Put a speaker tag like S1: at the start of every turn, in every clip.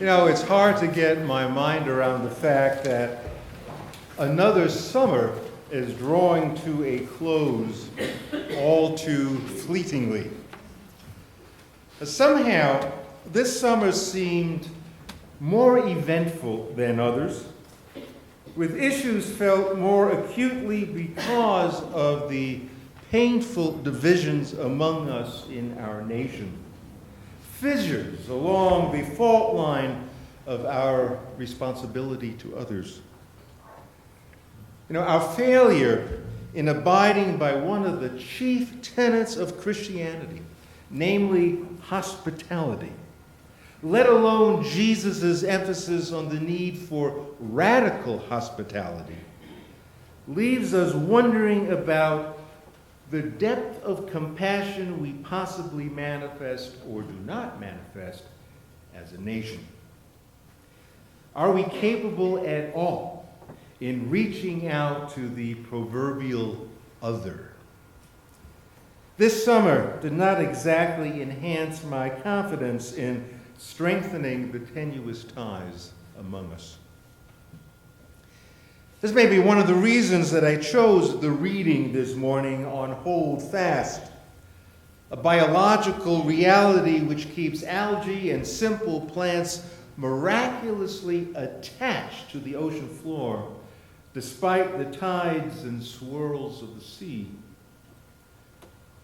S1: It's hard to get my mind around the fact that another summer is drawing to a close all too fleetingly. Somehow, this summer seemed more eventful than others, with issues felt more acutely because of the painful divisions among us in our nation. Fissures along the fault line of our responsibility to others. Our failure in abiding by one of the chief tenets of Christianity, namely hospitality, let alone Jesus' emphasis on the need for radical hospitality, leaves us wondering about the depth of compassion we possibly manifest or do not manifest as a nation. Are we capable at all in reaching out to the proverbial other? This summer did not exactly enhance my confidence in strengthening the tenuous ties among us. This may be one of the reasons that I chose the reading this morning on Hold Fast, a biological reality which keeps algae and simple plants miraculously attached to the ocean floor despite the tides and swirls of the sea.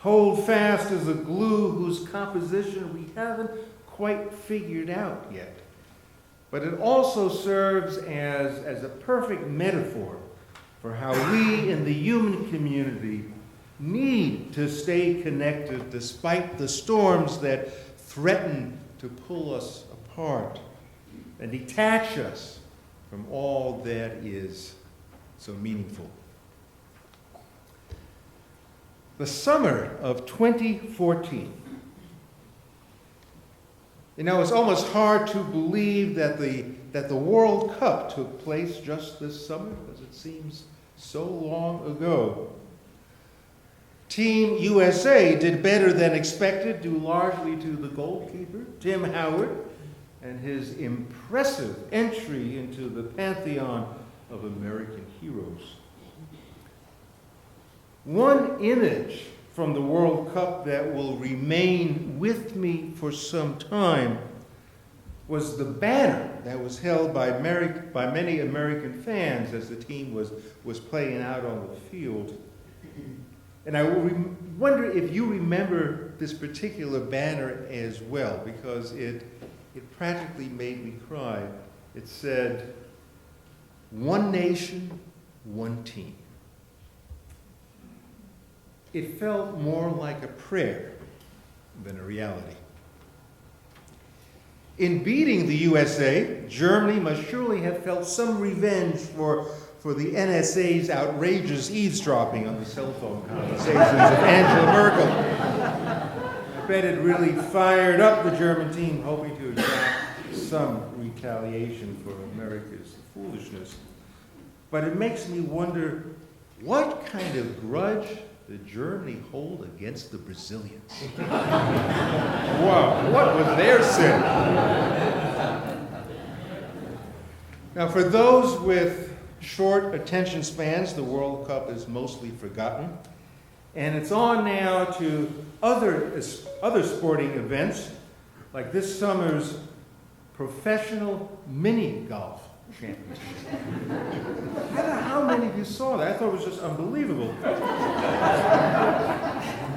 S1: Hold Fast is a glue whose composition we haven't quite figured out yet. But it also serves as a perfect metaphor for how we in the human community need to stay connected despite the storms that threaten to pull us apart and detach us from all that is so meaningful. The summer of 2014. It's almost hard to believe that the World Cup took place just this summer, because it seems so long ago. Team USA did better than expected, due largely to the goalkeeper, Tim Howard, and his impressive entry into the pantheon of American heroes. One image from the World Cup that will remain with me for some time was the banner that was held by many American fans as the team was playing out on the field. And I wonder if you remember this particular banner as well, because it practically made me cry. It said, "One nation, one team." It felt more like a prayer than a reality. In beating the USA, Germany must surely have felt some revenge for the NSA's outrageous eavesdropping on the cell phone conversations of Angela Merkel. I bet it really fired up the German team, hoping to exact some retaliation for America's foolishness. But it makes me wonder, what kind of grudge did Germany hold against the Brazilians? Wow, what was their sin? Now, for those with short attention spans, the World Cup is mostly forgotten. And it's on now to other sporting events, like this summer's professional mini golf championship. I don't know how many of you saw that. I thought it was just unbelievable.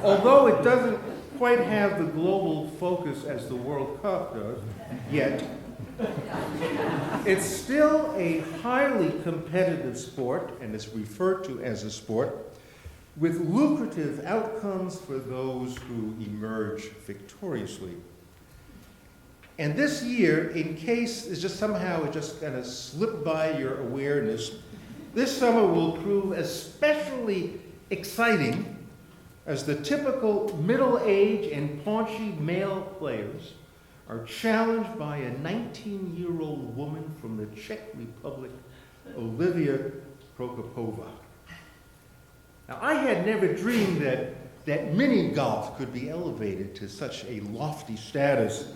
S1: Although it doesn't quite have the global focus as the World Cup does, yet, it's still a highly competitive sport, and it's referred to as a sport, with lucrative outcomes for those who emerge victoriously. And this year, in case it's just somehow it just kind of slipped by your awareness, this summer will prove especially exciting as the typical middle-aged and paunchy male players are challenged by a 19-year-old woman from the Czech Republic, Olivia Prokopova. Now, I had never dreamed that mini golf could be elevated to such a lofty status.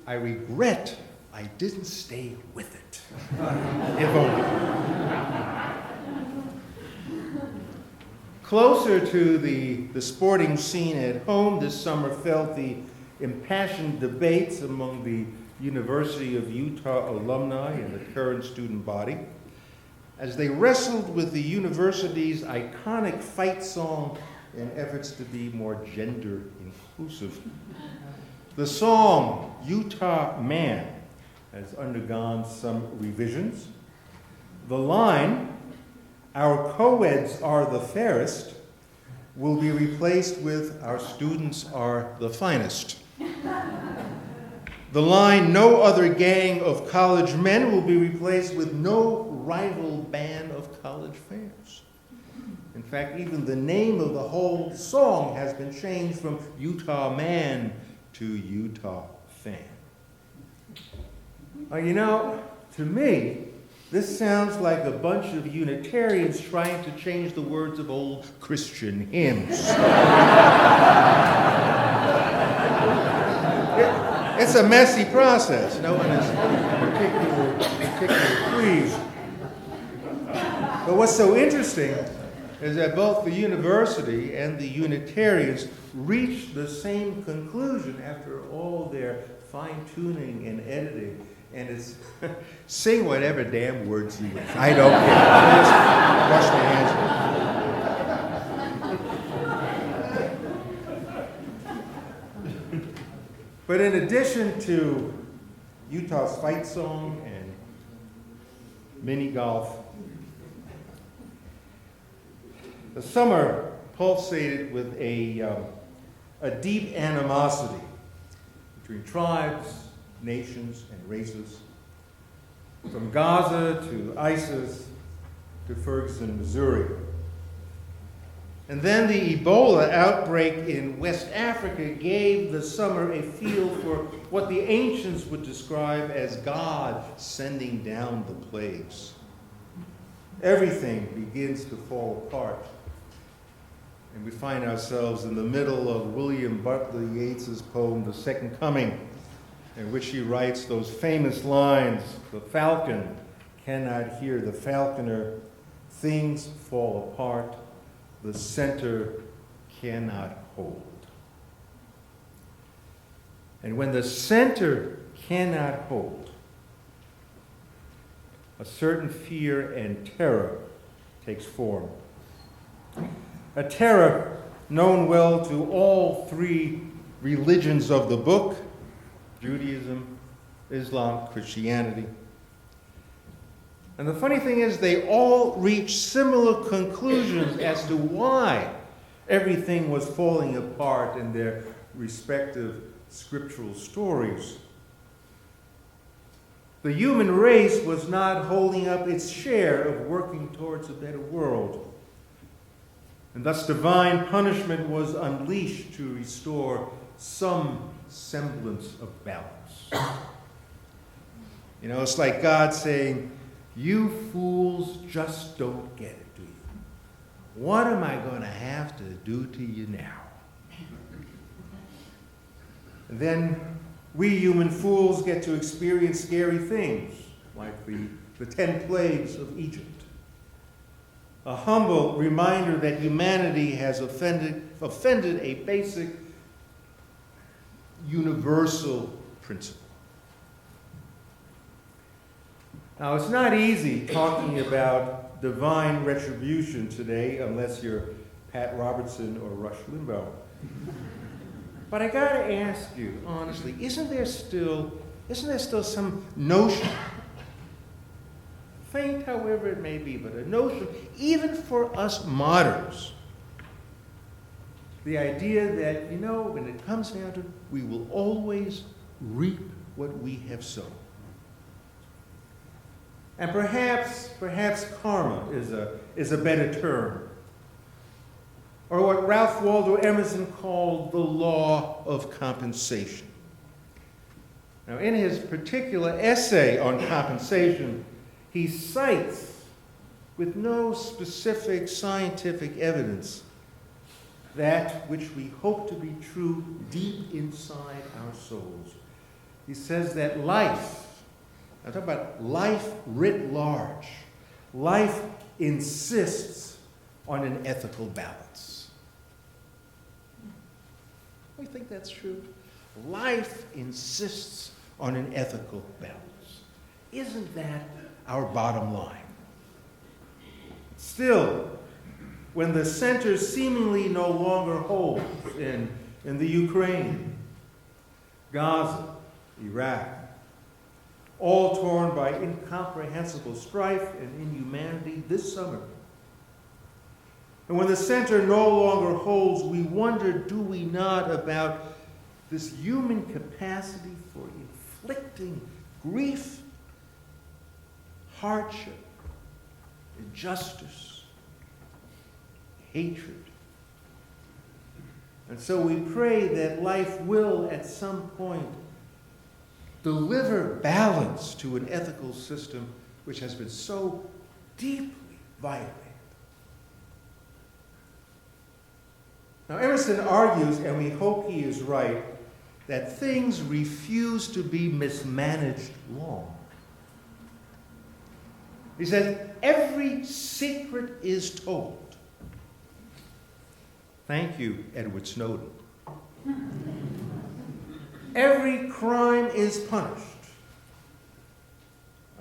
S1: I regret I didn't stay with it. If only. Closer to the sporting scene at home this summer felt the impassioned debates among the University of Utah alumni and the current student body as they wrestled with the university's iconic fight song in efforts to be more gender inclusive. The song, Utah Man, has undergone some revisions. The line, our co-eds are the fairest, will be replaced with our students are the finest. The line, no other gang of college men, will be replaced with no rival band of college fairs. In fact, even the name of the whole song has been changed from Utah Man to Utah Fan. To me, this sounds like a bunch of Unitarians trying to change the words of old Christian hymns. It's a messy process. No one is particularly pleased. But what's so interesting is that both the university and the Unitarians reached the same conclusion after all their fine-tuning and editing. And it's sing whatever damn words you wish. I don't care. Just wash my hands. But in addition to Utah's fight song and mini golf, the summer pulsated with a deep animosity between tribes, nations, and races, from Gaza to ISIS to Ferguson, Missouri. And then the Ebola outbreak in West Africa gave the summer a feel for what the ancients would describe as God sending down the plagues. Everything begins to fall apart. And we find ourselves in the middle of William Butler Yeats's poem, The Second Coming, in which he writes those famous lines, the falcon cannot hear the falconer, things fall apart, the center cannot hold. And when the center cannot hold, a certain fear and terror takes form. A terror known well to all three religions of the book, Judaism, Islam, Christianity. And the funny thing is they all reach similar conclusions as to why everything was falling apart in their respective scriptural stories. The human race was not holding up its share of working towards a better world. And thus divine punishment was unleashed to restore some semblance of balance. It's like God saying, you fools just don't get it, do you? What am I going to have to do to you now? And then we human fools get to experience scary things, like the 10 plagues of Egypt. A humble reminder that humanity has offended a basic universal principle. Now, it's not easy talking about divine retribution today unless you're Pat Robertson or Rush Limbaugh. But I got to ask you, honestly, isn't there still some notion, faint however it may be, but a notion, even for us moderns, the idea that, when it comes down to it, we will always reap what we have sown. And perhaps karma is a better term. Or what Ralph Waldo Emerson called the law of compensation. Now, in his particular essay on compensation, he cites, with no specific scientific evidence, that which we hope to be true deep inside our souls. He says that life I'm talking about life writ large. Life insists on an ethical balance. Do you think that's true? Life insists on an ethical balance. Isn't that our bottom line? Still, when the center seemingly no longer holds in the Ukraine, Gaza, Iraq, all torn by incomprehensible strife and inhumanity this summer. And when the center no longer holds, we wonder, do we not, about this human capacity for inflicting grief, hardship, injustice, hatred. And so we pray that life will, at some point, deliver balance to an ethical system which has been so deeply violated. Now, Emerson argues, and we hope he is right, that things refuse to be mismanaged long. He says, every secret is told. Thank you, Edward Snowden. Every crime is punished.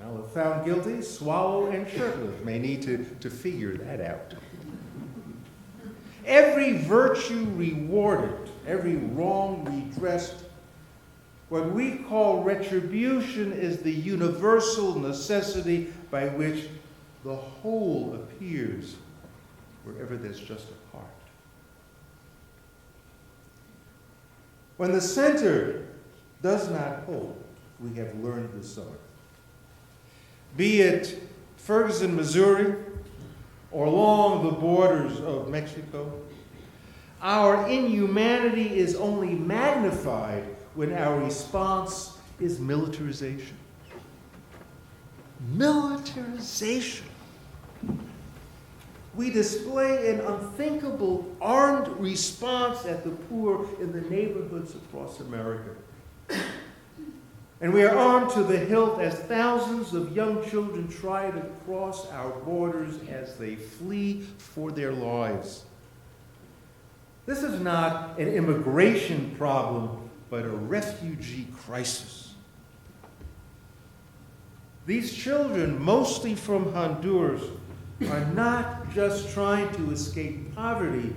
S1: Well, if found guilty, Swallow and Shurtleff may need to figure that out. Every virtue rewarded, every wrong redressed. What we call retribution is the universal necessity by which the whole appears wherever there's just a part. When the center does not hold, we have learned this summer. Be it Ferguson, Missouri, or along the borders of Mexico, our inhumanity is only magnified when our response is militarization. Militarization. We display an unthinkable armed response at the poor in the neighborhoods across America. And we are armed to the hilt as thousands of young children try to cross our borders as they flee for their lives. This is not an immigration problem, but a refugee crisis. These children, mostly from Honduras, are not just trying to escape poverty,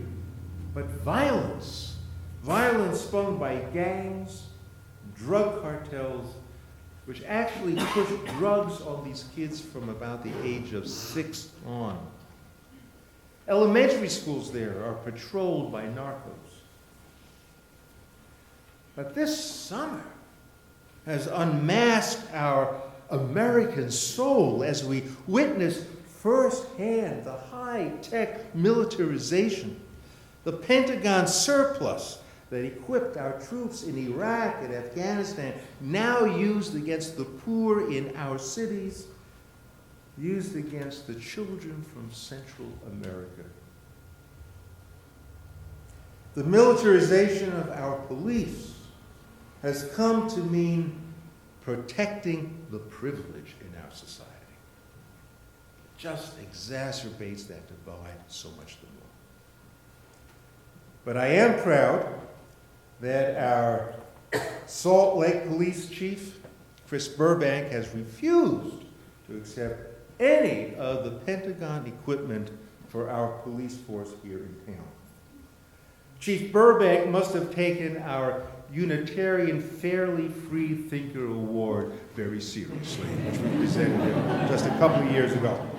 S1: but violence. Violence spun by gangs, drug cartels, which actually push drugs on these kids from about the age of 6 on. Elementary schools there are patrolled by narcos. But this summer has unmasked our American soul as we witness firsthand the high-tech militarization, the Pentagon surplus that equipped our troops in Iraq and Afghanistan, now used against the poor in our cities, used against the children from Central America. The militarization of our police has come to mean protecting the privilege in our society. It just exacerbates that divide so much the more. But I am proud that our Salt Lake Police Chief, Chris Burbank, has refused to accept any of the Pentagon equipment for our police force here in town. Chief Burbank must have taken our Unitarian Fairly Free Thinker Award very seriously, which we presented him just a couple of years ago.